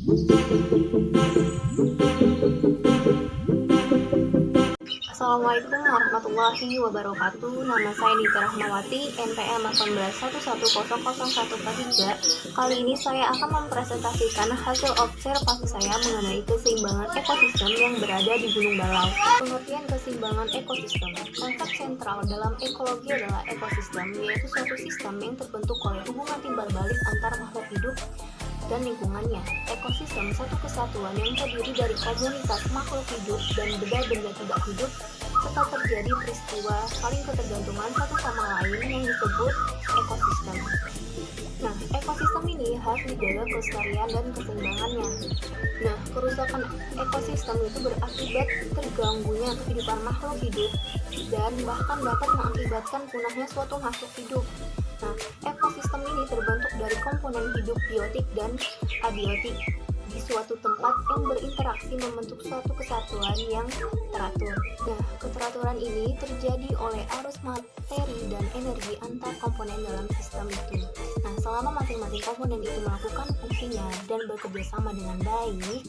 Assalamualaikum warahmatullahi wabarakatuh. Nama saya Nita Rahmawati, NPM 1811100143. Kali ini saya akan mempresentasikan hasil observasi saya mengenai keseimbangan ekosistem yang berada di Gunung Balau. Pengertian keseimbangan ekosistem. Konsep sentral dalam ekologi adalah ekosistem, yaitu suatu sistem yang terbentuk oleh hubungan timbal balik antar makhluk hidup dan lingkungannya. Ekosistem satu kesatuan yang terdiri dari komunitas makhluk hidup dan benda-benda tidak hidup, serta terjadi peristiwa saling ketergantungan satu sama lain yang disebut ekosistem. Nah, ekosistem ini harus dijaga kelestarian dan keseimbangannya. Nah, kerusakan ekosistem itu berakibat terganggunya kehidupan makhluk hidup dan bahkan dapat mengakibatkan punahnya suatu makhluk hidup. Nah, ekosistem ini terbentuk dari komponen hidup biotik dan abiotik di suatu tempat yang berinteraksi membentuk suatu kesatuan yang teratur. Nah, keteraturan ini terjadi oleh arus materi dan energi antar komponen dalam sistem itu. Nah, selama masing-masing komponen itu melakukan fungsinya dan bekerja sama dengan baik,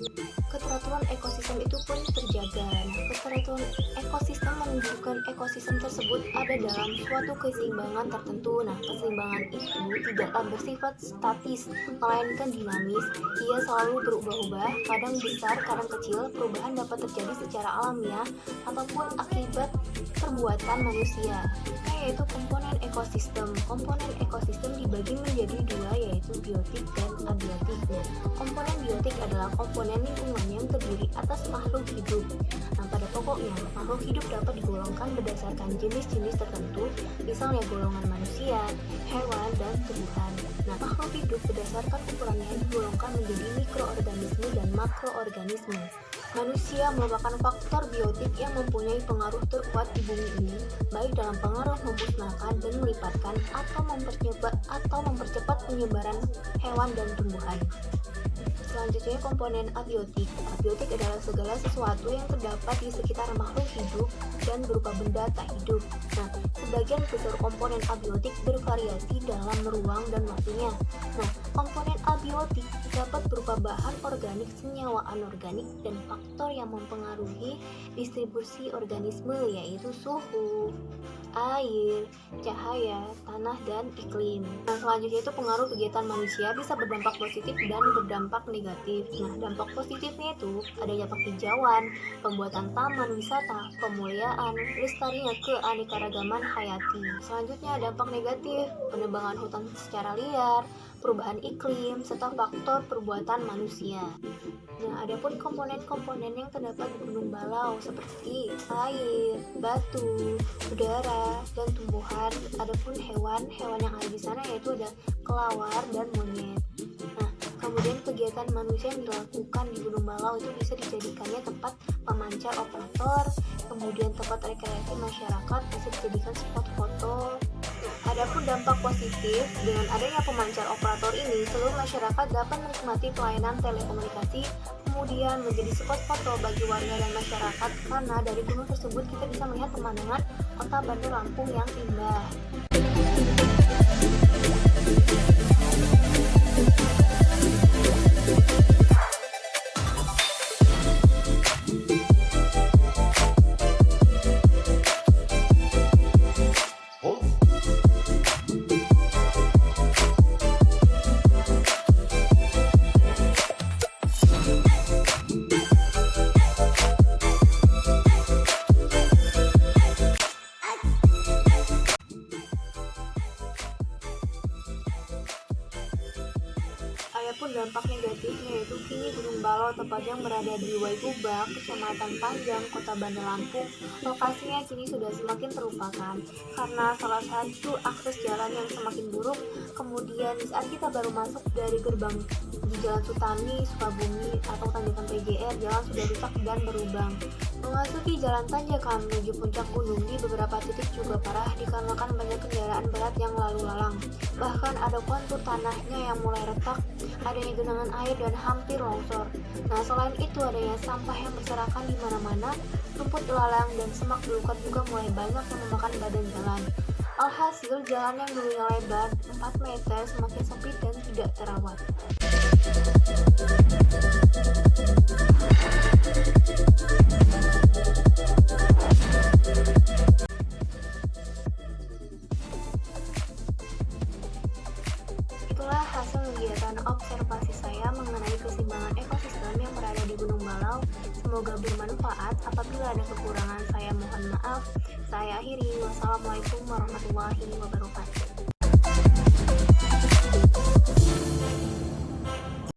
keteraturan ekosistem itu pun terjaga. Nah, keteraturan ekosistem menunjukkan ekosistem tersebut ada dalam suatu keseimbangan tertentu. Nah, keseimbangan itu tidaklah bersifat statis, melainkan dinamis. Ia selalu berubah-ubah, kadang besar, kadang kecil. Perubahan dapat terjadi secara alamiah ataupun akibat perbuatan manusia. Yaitu komponen ekosistem. Komponen ekosistem dibagi menjadi dua, yaitu biotik dan abiotik. Nah, komponen biotik adalah komponen lingkungan yang terdiri atas makhluk hidup. Nah, pada pokoknya, makhluk hidup dapat digolongkan berdasarkan jenis-jenis tertentu, misalnya golongan manusia, hewan, dan tumbuhan. Nah, makhluk hidup berdasarkan ukurannya digolongkan menjadi mikroorganisme dan makroorganisme. Manusia merupakan faktor biotik yang mempunyai pengaruh terkuat di bumi ini, baik dalam pengaruh memusnahkan dan melipatkan atau mempercepat penyebaran hewan dan tumbuhan. Selanjutnya, komponen abiotik. Abiotik adalah segala sesuatu yang terdapat di sekitar makhluk hidup dan berupa benda tak hidup. Nah, sebagian besar komponen abiotik bervariasi dalam ruang dan waktunya. Nah, komponen abiotik dapat berupa bahan organik, senyawa anorganik, dan faktor yang mempengaruhi distribusi organisme, yaitu suhu, air, cahaya, tanah, dan iklim. Nah, selanjutnya itu pengaruh kegiatan manusia bisa berdampak positif dan berdampak negatif. Nah, dampak positifnya itu adanya penghijauan, pembuatan taman wisata, pemuliaan, lestarinya keanekaragaman hayati. Selanjutnya dampak negatif, penebangan hutan secara liar, perubahan iklim, serta faktor perbuatan manusia. Nah, adapun komponen-komponen yang terdapat di Gunung Balau seperti air, batu, udara, dan tumbuhan. Adapun hewan yang ada di sana yaitu ada kelawar dan monyet. Nah, kemudian kegiatan manusia yang dilakukan di Gunung Balau itu bisa dijadikannya tempat pemancar operator, kemudian tempat rekreasi masyarakat bisa dijadikan spot foto. Adapun dampak positif, dengan adanya pemancar operator ini, seluruh masyarakat dapat menikmati pelayanan telekomunikasi, kemudian menjadi spot foto bagi warga dan masyarakat, karena dari gunung tersebut kita bisa melihat pemandangan kota Bandar Lampung yang indah. Adapun dampak negatifnya yaitu kini Gunung Balau tepatnya berada di Waigubak, Kecamatan Panjang, Kota Bandar Lampung. Lokasinya kini sudah semakin terlupakan karena salah satu akses jalan yang semakin buruk. Kemudian saat kita baru masuk dari gerbang di Jalan Sutami, Sukabumi atau Tanjakan PGR, jalan sudah rusak dan berlubang. Memasuki jalan tanjakan menuju puncak gunung di beberapa titik juga parah dikarenakan banyak kendaraan berat yang lalu lalang. Bahkan ada kontur tanahnya yang mulai retak, adanya genangan air dan hampir longsor. Nah, selain itu adanya sampah yang berserakan di mana-mana, rumput lalang dan semak belukar juga mulai banyak yang memakan badan jalan. Alhasil, jalan yang dulunya lebar 4 meter semakin sempit dan tidak terawat. di Gunung Balau. Semoga bermanfaat. Apabila ada kekurangan, saya mohon maaf. Saya akhiri. Wassalamualaikum warahmatullahi wabarakatuh.